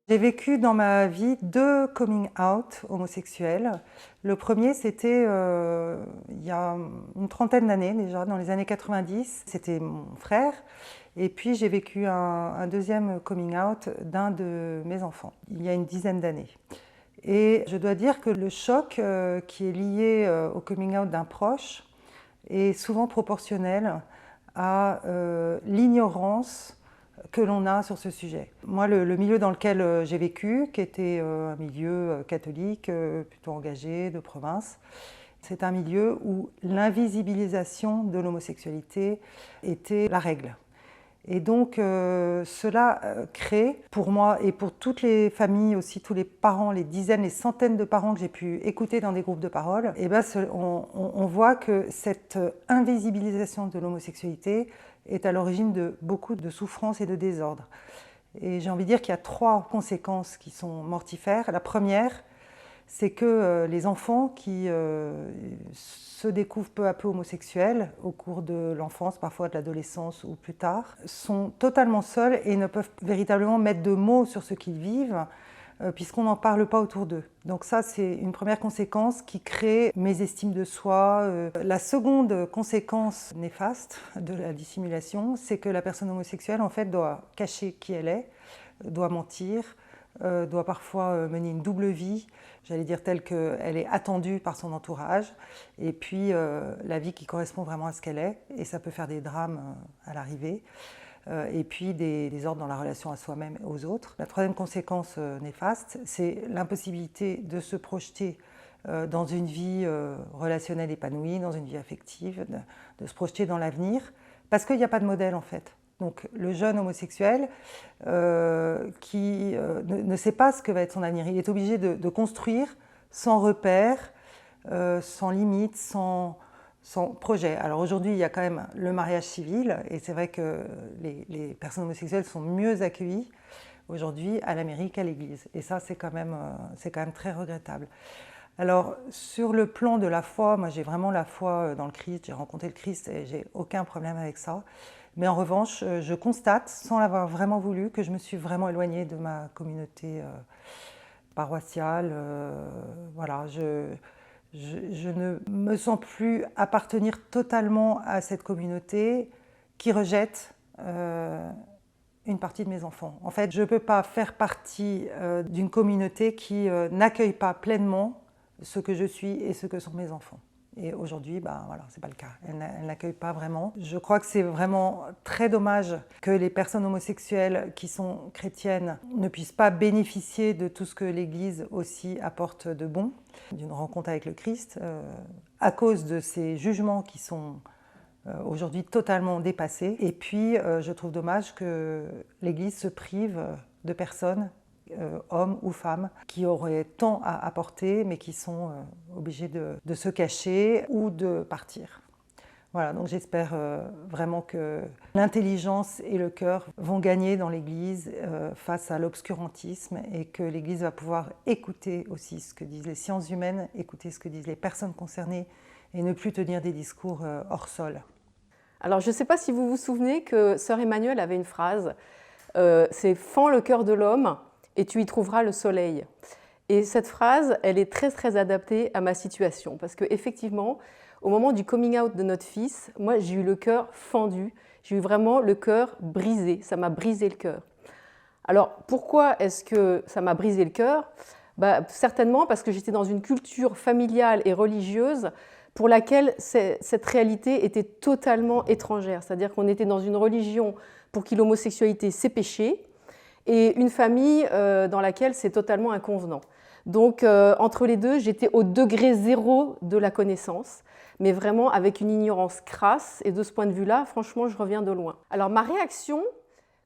J'ai vécu dans ma vie 2 coming out homosexuels. Le premier, c'était il y a une trentaine d'années déjà, dans les années 90. C'était mon frère. Et puis j'ai vécu un deuxième coming out d'un de mes enfants, il y a une dizaine d'années. Et je dois dire que le choc qui est lié au coming out d'un proche est souvent proportionnel à l'ignorance que l'on a sur ce sujet. Moi, le milieu dans lequel j'ai vécu, qui était un milieu catholique, plutôt engagé, de province, c'est un milieu où l'invisibilisation de l'homosexualité était la règle. Et donc cela crée, pour moi et pour toutes les familles aussi, tous les parents, les dizaines, les centaines de parents que j'ai pu écouter dans des groupes de parole, et ben, on voit que cette invisibilisation de l'homosexualité est à l'origine de beaucoup de souffrances et de désordres. Et j'ai envie de dire qu'il y a 3 conséquences qui sont mortifères. La première, c'est que les enfants qui se découvrent peu à peu homosexuels au cours de l'enfance, parfois de l'adolescence ou plus tard, sont totalement seuls et ne peuvent véritablement mettre de mots sur ce qu'ils vivent puisqu'on n'en parle pas autour d'eux. Donc ça, c'est une première conséquence qui crée mésestime de soi. La seconde conséquence néfaste de la dissimulation, c'est que la personne homosexuelle, en fait, doit cacher qui elle est, doit mentir, doit parfois mener une double vie, j'allais dire telle qu'elle est attendue par son entourage, et puis la vie qui correspond vraiment à ce qu'elle est, et ça peut faire des drames à l'arrivée, et puis des ordres dans la relation à soi-même et aux autres. La troisième conséquence néfaste, c'est l'impossibilité de se projeter dans une vie relationnelle épanouie, dans une vie affective, de se projeter dans l'avenir, parce qu'il n'y a pas de modèle en fait. Donc le jeune homosexuel qui ne sait pas ce que va être son avenir, il est obligé de construire sans repère, sans limite, sans projet. Alors aujourd'hui, il y a quand même le mariage civil, et c'est vrai que les personnes homosexuelles sont mieux accueillies aujourd'hui à la mairie qu'à l'église. Et ça, c'est quand même très regrettable. Alors, sur le plan de la foi, moi j'ai vraiment la foi dans le Christ, j'ai rencontré le Christ et j'ai aucun problème avec ça. Mais en revanche, je constate, sans l'avoir vraiment voulu, que je me suis vraiment éloignée de ma communauté paroissiale. Voilà, je ne me sens plus appartenir totalement à cette communauté qui rejette une partie de mes enfants. En fait, je ne peux pas faire partie d'une communauté qui n'accueille pas pleinement ce que je suis et ce que sont mes enfants. Et aujourd'hui, voilà, ce n'est pas le cas. Elle n'accueille pas vraiment. Je crois que c'est vraiment très dommage que les personnes homosexuelles qui sont chrétiennes ne puissent pas bénéficier de tout ce que l'Église aussi apporte de bon, d'une rencontre avec le Christ, à cause de ces jugements qui sont aujourd'hui totalement dépassés. Et puis, je trouve dommage que l'Église se prive de personnes, hommes ou femmes, qui auraient tant à apporter, mais qui sont obligés de se cacher ou de partir. Voilà, donc j'espère vraiment que l'intelligence et le cœur vont gagner dans l'Église face à l'obscurantisme, et que l'Église va pouvoir écouter aussi ce que disent les sciences humaines, écouter ce que disent les personnes concernées, et ne plus tenir des discours hors sol. Alors, je ne sais pas si vous vous souvenez que sœur Emmanuelle avait une phrase, c'est « Fends le cœur de l'homme et tu y trouveras le soleil ». Et cette phrase, elle est très très adaptée à ma situation, parce qu'effectivement, au moment du coming out de notre fils, moi j'ai eu le cœur fendu, j'ai eu vraiment le cœur brisé, ça m'a brisé le cœur. Alors pourquoi est-ce que ça m'a brisé le cœur? Certainement parce que j'étais dans une culture familiale et religieuse pour laquelle cette réalité était totalement étrangère. C'est-à-dire qu'on était dans une religion pour qui l'homosexualité c'est péché, et une famille dans laquelle c'est totalement inconvenant. Donc entre les deux, j'étais au degré zéro de la connaissance, mais vraiment avec une ignorance crasse, et de ce point de vue-là, franchement, je reviens de loin. Alors ma réaction,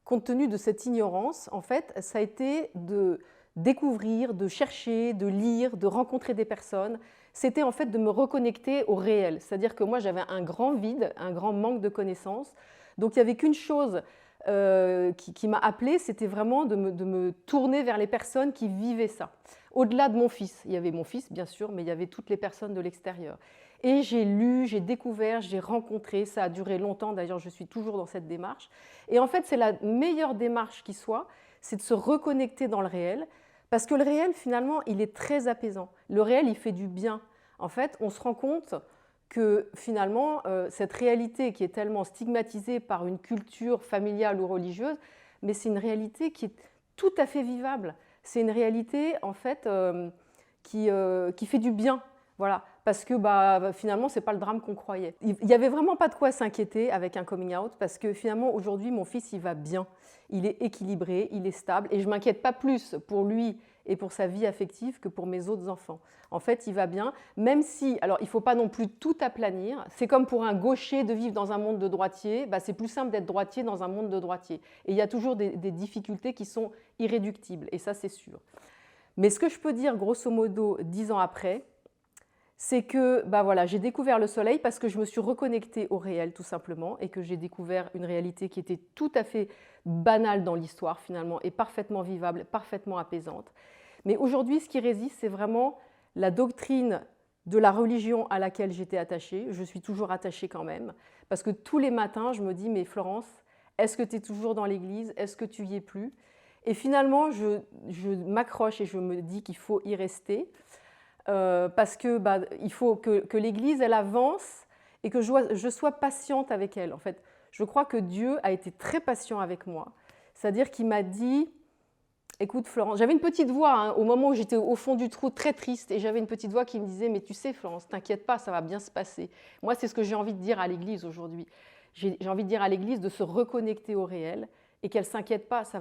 compte tenu de cette ignorance, en fait, ça a été de découvrir, de chercher, de lire, de rencontrer des personnes. C'était en fait de me reconnecter au réel. C'est-à-dire que moi, j'avais un grand vide, un grand manque de connaissances. Donc il n'y avait qu'une chose qui m'a appelée, c'était vraiment de me tourner vers les personnes qui vivaient ça. Au-delà de mon fils, il y avait mon fils bien sûr, mais il y avait toutes les personnes de l'extérieur. Et j'ai lu, j'ai découvert, j'ai rencontré, ça a duré longtemps, d'ailleurs je suis toujours dans cette démarche. Et en fait c'est la meilleure démarche qui soit, c'est de se reconnecter dans le réel, parce que le réel, finalement, il est très apaisant. Le réel, il fait du bien. En fait, on se rend compte que finalement, cette réalité qui est tellement stigmatisée par une culture familiale ou religieuse, mais c'est une réalité qui est tout à fait vivable. C'est une réalité, en fait, qui fait du bien. Voilà, parce que finalement, ce n'est pas le drame qu'on croyait. Il n'y avait vraiment pas de quoi s'inquiéter avec un coming out, parce que finalement, aujourd'hui, mon fils, il va bien. Il est équilibré, il est stable, et je ne m'inquiète pas plus pour lui et pour sa vie affective que pour mes autres enfants. En fait, il va bien, même si, alors il ne faut pas non plus tout aplanir. C'est comme pour un gaucher de vivre dans un monde de droitier, c'est plus simple d'être droitier dans un monde de droitier. Et il y a toujours des difficultés qui sont irréductibles, et ça, c'est sûr. Mais ce que je peux dire, grosso modo, 10 ans après, c'est que voilà, j'ai découvert le soleil parce que je me suis reconnectée au réel tout simplement et que j'ai découvert une réalité qui était tout à fait banale dans l'histoire finalement et parfaitement vivable, parfaitement apaisante. Mais aujourd'hui, ce qui résiste, c'est vraiment la doctrine de la religion à laquelle j'étais attachée. Je suis toujours attachée quand même parce que tous les matins, je me dis « Mais Florence, est-ce que tu es toujours dans l'église? Est-ce que tu y es plus ?» Et finalement, je m'accroche et je me dis qu'il faut y rester. Parce que il faut que l'Église elle avance et que je sois patiente avec elle. En fait, je crois que Dieu a été très patient avec moi. C'est-à-dire qu'il m'a dit, écoute Florence, j'avais une petite voix au moment où j'étais au fond du trou très triste et j'avais une petite voix qui me disait, mais tu sais Florence, t'inquiète pas, ça va bien se passer. Moi, c'est ce que j'ai envie de dire à l'Église aujourd'hui. J'ai envie de dire à l'Église de se reconnecter au réel et qu'elle ne s'inquiète pas, ça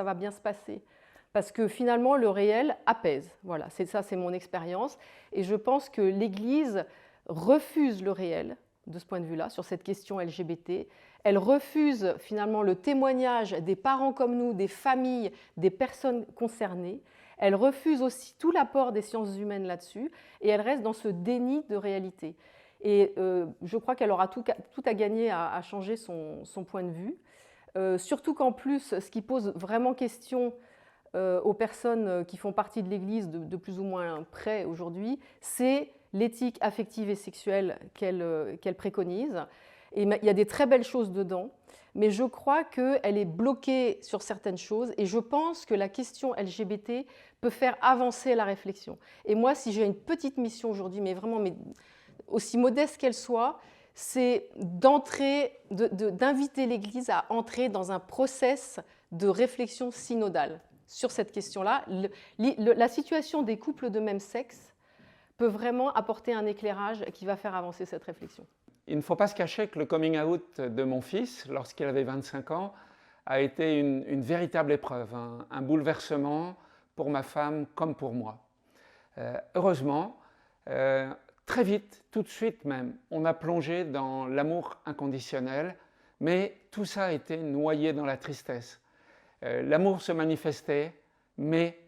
va bien se passer. Parce que finalement, le réel apaise. Voilà, c'est mon expérience. Et je pense que l'Église refuse le réel, de ce point de vue-là, sur cette question LGBT. Elle refuse finalement le témoignage des parents comme nous, des familles, des personnes concernées. Elle refuse aussi tout l'apport des sciences humaines là-dessus. Et elle reste dans ce déni de réalité. Et je crois qu'elle aura tout à gagner à changer son point de vue. Surtout qu'en plus, ce qui pose vraiment question aux personnes qui font partie de l'Église de plus ou moins près aujourd'hui, c'est l'éthique affective et sexuelle qu'elle préconise. Et il y a des très belles choses dedans, mais je crois qu'elle est bloquée sur certaines choses et je pense que la question LGBT peut faire avancer la réflexion. Et moi, si j'ai une petite mission aujourd'hui, mais vraiment aussi modeste qu'elle soit, c'est d'inviter l'Église à entrer dans un process de réflexion synodale sur cette question-là. La situation des couples de même sexe peut vraiment apporter un éclairage qui va faire avancer cette réflexion. Il ne faut pas se cacher que le coming out de mon fils, lorsqu'il avait 25 ans, a été une véritable épreuve, un bouleversement pour ma femme comme pour moi. Heureusement, très vite, tout de suite même, on a plongé dans l'amour inconditionnel, mais tout ça a été noyé dans la tristesse. L'amour se manifestait, mais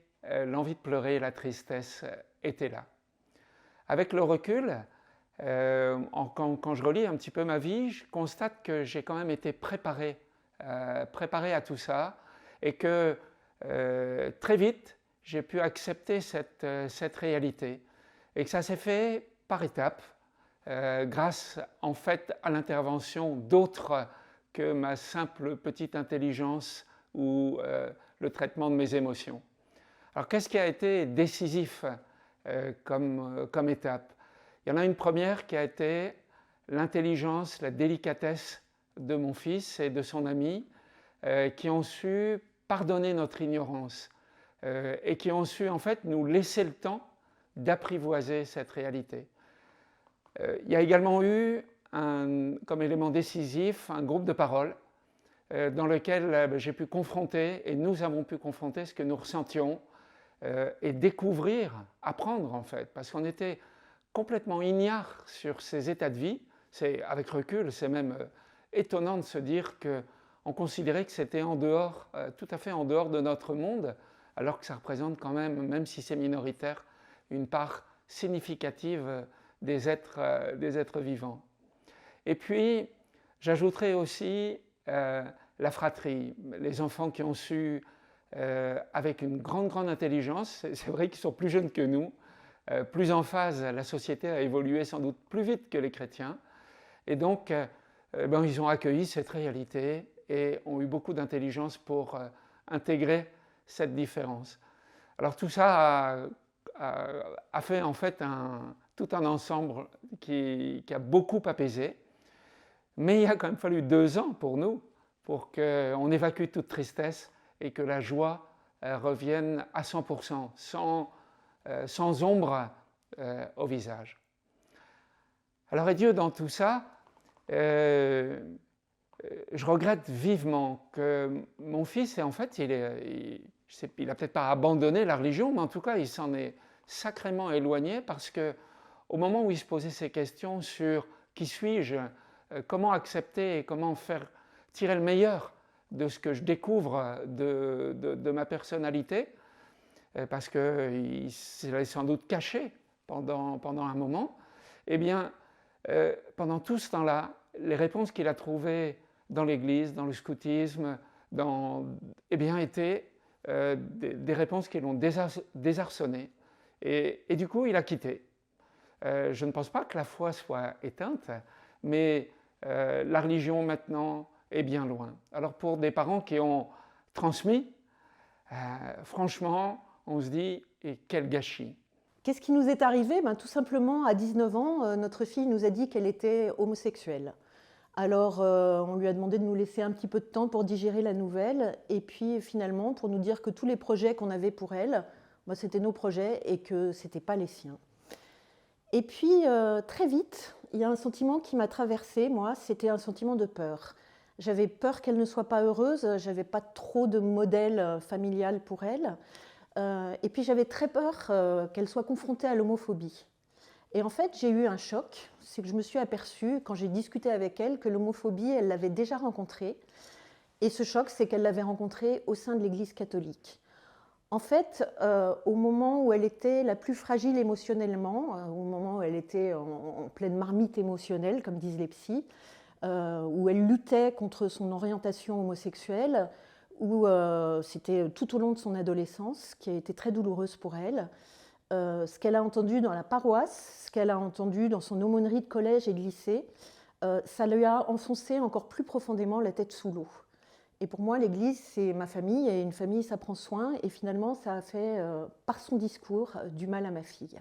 l'envie de pleurer et la tristesse étaient là. Avec le recul, quand je relis un petit peu ma vie, je constate que j'ai quand même été préparé à tout ça et que très vite, j'ai pu accepter cette réalité et que ça s'est fait par étapes, grâce en fait à l'intervention d'autres que ma simple petite intelligence ou le traitement de mes émotions. Alors qu'est-ce qui a été décisif comme étape? Il y en a une première qui a été l'intelligence, la délicatesse de mon fils et de son ami qui ont su pardonner notre ignorance et qui ont su en fait nous laisser le temps d'apprivoiser cette réalité. Il y a également eu, comme élément décisif, un groupe de parole dans lequel j'ai pu confronter, et nous avons pu confronter ce que nous ressentions et découvrir, apprendre en fait, parce qu'on était complètement ignares sur ces états de vie. Avec recul, c'est même étonnant de se dire qu'on considérait que c'était en dehors, tout à fait en dehors de notre monde, alors que ça représente quand même si c'est minoritaire, une part significative des êtres vivants. Et puis, j'ajouterai aussi la fratrie, les enfants qui ont su, avec une grande intelligence, c'est vrai qu'ils sont plus jeunes que nous, plus en phase, la société a évolué sans doute plus vite que les chrétiens, et donc ils ont accueilli cette réalité et ont eu beaucoup d'intelligence pour intégrer cette différence. Alors tout ça a fait en fait tout un ensemble qui a beaucoup apaisé, mais il a quand même fallu 2 ans pour nous, pour qu'on évacue toute tristesse et que la joie revienne à 100%, sans ombre au visage. Alors et Dieu dans tout ça, je regrette vivement que mon fils, en fait, il n'a peut-être pas abandonné la religion, mais en tout cas, il s'en est sacrément éloigné parce qu'au moment où il se posait ces questions sur qui suis-je, comment accepter et comment faire tirer le meilleur de ce que je découvre de ma personnalité, parce qu'il s'est sans doute caché pendant un moment, eh bien, pendant tout ce temps-là, les réponses qu'il a trouvées dans l'Église, dans le scoutisme, étaient des réponses qui l'ont désarçonné. Et du coup, il a quitté. Je ne pense pas que la foi soit éteinte, mais la religion maintenant est bien loin. Alors pour des parents qui ont transmis, franchement, on se dit, et quel gâchis. Qu'est-ce qui nous est arrivé? Tout simplement, à 19 ans, notre fille nous a dit qu'elle était homosexuelle. Alors, on lui a demandé de nous laisser un petit peu de temps pour digérer la nouvelle, et puis finalement, pour nous dire que tous les projets qu'on avait pour elle, c'était nos projets et que ce n'était pas les siens. Et puis, très vite, il y a un sentiment qui m'a traversée, moi, c'était un sentiment de peur. J'avais peur qu'elle ne soit pas heureuse, je n'avais pas trop de modèle familial pour elle. Et puis j'avais très peur qu'elle soit confrontée à l'homophobie. Et en fait, j'ai eu un choc, c'est que je me suis aperçue, quand j'ai discuté avec elle, que l'homophobie, elle l'avait déjà rencontrée. Et ce choc, c'est qu'elle l'avait rencontrée au sein de l'Église catholique. En fait, au moment où elle était la plus fragile émotionnellement, au moment où elle était en pleine marmite émotionnelle, comme disent les psys, où elle luttait contre son orientation homosexuelle, où c'était tout au long de son adolescence, qui a été très douloureuse pour elle. Ce qu'elle a entendu dans la paroisse, ce qu'elle a entendu dans son aumônerie de collège et de lycée, ça lui a enfoncé encore plus profondément la tête sous l'eau. Et pour moi, l'Église, c'est ma famille, et une famille, ça prend soin, et finalement, ça a fait, par son discours, du mal à ma fille.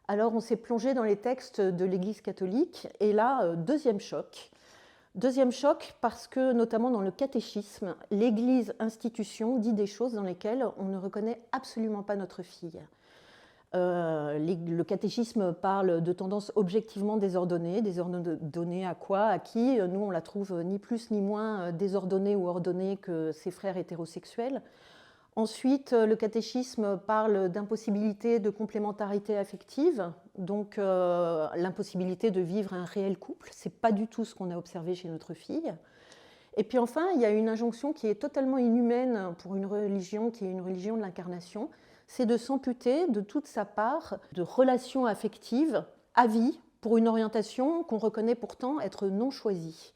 Alors, on s'est plongé dans les textes de l'Église catholique, et là, deuxième choc. Deuxième choc parce que, notamment dans le catéchisme, l'Église institution dit des choses dans lesquelles on ne reconnaît absolument pas notre fille. Le catéchisme parle de tendances objectivement désordonnées. Désordonnées à quoi? À qui? Nous, on la trouve ni plus ni moins désordonnée ou ordonnée que ses frères hétérosexuels. Ensuite, le catéchisme parle d'impossibilité de complémentarité affective, donc l'impossibilité de vivre un réel couple. Ce n'est pas du tout ce qu'on a observé chez notre fille. Et puis enfin, il y a une injonction qui est totalement inhumaine pour une religion qui est une religion de l'incarnation, c'est de s'amputer de toute sa part de relations affectives à vie pour une orientation qu'on reconnaît pourtant être non choisie.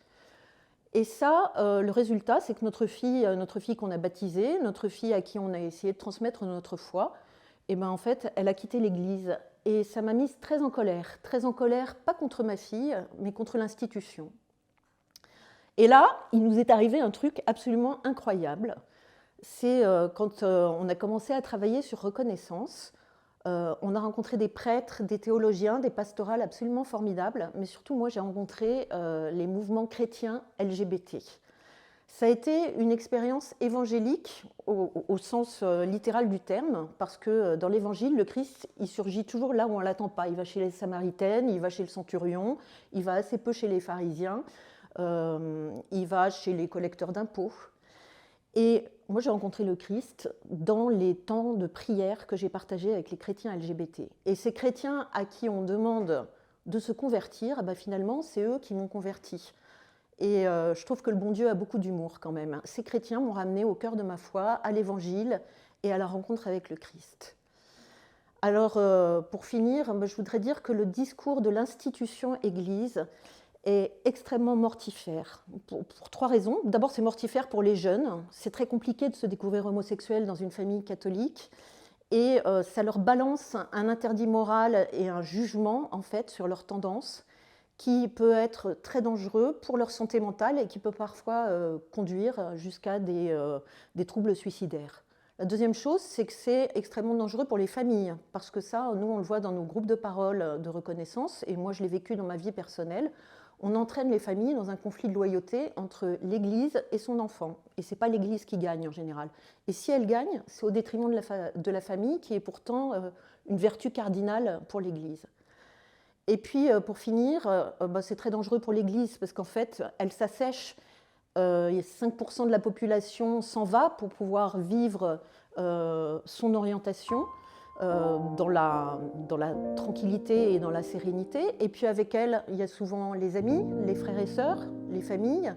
Et ça, le résultat, c'est que notre fille qu'on a baptisée, notre fille à qui on a essayé de transmettre notre foi, en fait, elle a quitté l'Église. Et ça m'a mise très en colère, pas contre ma fille, mais contre l'institution. Et là, il nous est arrivé un truc absolument incroyable. C'est quand on a commencé à travailler sur reconnaissance, on a rencontré des prêtres, des théologiens, des pastorales absolument formidables, mais surtout moi j'ai rencontré les mouvements chrétiens LGBT. Ça a été une expérience évangélique au sens littéral du terme, parce que dans l'évangile, le Christ il surgit toujours là où on ne l'attend pas. Il va chez les Samaritaines, il va chez le centurion, il va assez peu chez les pharisiens, il va chez les collecteurs d'impôts. Et moi, j'ai rencontré le Christ dans les temps de prière que j'ai partagés avec les chrétiens LGBT. Et ces chrétiens à qui on demande de se convertir, finalement, c'est eux qui m'ont converti. Et je trouve que le bon Dieu a beaucoup d'humour quand même. Ces chrétiens m'ont ramené au cœur de ma foi, à l'Évangile et à la rencontre avec le Christ. Alors, pour finir, je voudrais dire que le discours de l'institution Église est extrêmement mortifère, pour 3 raisons. D'abord, c'est mortifère pour les jeunes. C'est très compliqué de se découvrir homosexuel dans une famille catholique. Et ça leur balance un interdit moral et un jugement, en fait, sur leurs tendances, qui peut être très dangereux pour leur santé mentale et qui peut parfois conduire jusqu'à des troubles suicidaires. La deuxième chose, c'est que c'est extrêmement dangereux pour les familles, parce que ça, nous, on le voit dans nos groupes de parole de reconnaissance, et moi, je l'ai vécu dans ma vie personnelle. On entraîne les familles dans un conflit de loyauté entre l'Église et son enfant. Et ce n'est pas l'Église qui gagne en général. Et si elle gagne, c'est au détriment de la famille, qui est pourtant une vertu cardinale pour l'Église. Et puis, pour finir, c'est très dangereux pour l'Église, parce qu'en fait, elle s'assèche. 5% de la population s'en va pour pouvoir vivre son orientation dans la tranquillité et dans la sérénité. Et puis avec elle, il y a souvent les amis, les frères et sœurs, les familles.